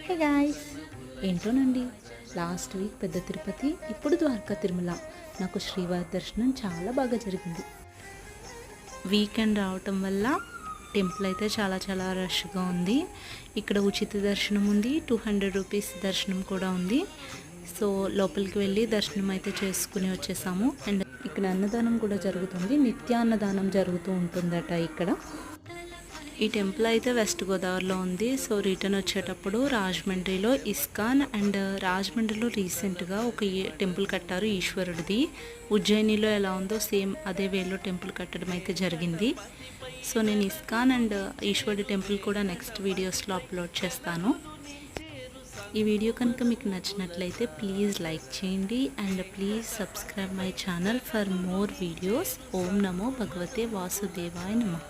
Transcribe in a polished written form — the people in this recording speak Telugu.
హే గాయ్స్, ఏంటోనండి, లాస్ట్ వీక్ పెద్ద తిరుపతి, ఇప్పుడు ద్వారకా తిరుమల. నాకు శ్రీవారి దర్శనం చాలా బాగా జరిగింది. వీకెండ్ రావటం వల్ల టెంపుల్ అయితే చాలా చాలా రష్గా ఉంది. ఇక్కడ ఉచిత దర్శనం ఉంది, 200 రూపీస్ దర్శనం కూడా ఉంది. సో లోపలికి వెళ్ళి దర్శనం అయితే చేసుకుని వచ్చేసాము. అండ్ ఇక్కడ అన్నదానం కూడా జరుగుతుంది, నిత్యాన్నదానం జరుగుతూ ఉంటుందట ఇక్కడ. ఈ టెంపుల్ అయితే వెస్ట్ గోదావరిలో ఉంది. సో రిటర్న్ వచ్చేటప్పుడు రాజమండ్రిలో ఇస్కాన్ అండ్ రాజమండ్రిలో రీసెంట్గా ఒక టెంపుల్ కట్టారు ఈశ్వరుడిది. ఉజ్జయినిలో ఎలా ఉందో సేమ్ అదే వేలో టెంపుల్ కట్టడం అయితే జరిగింది. సో నేను ఇస్కాన్ అండ్ ఈశ్వరుడి టెంపుల్ కూడా నెక్స్ట్ వీడియోస్లో అప్లోడ్ చేస్తాను. ఈ వీడియో కనుక మీకు నచ్చినట్లయితే ప్లీజ్ లైక్ చేయండి and please subscribe my channel for more videos. ఓం నమో భగవతే వాసుదేవాయ నమః.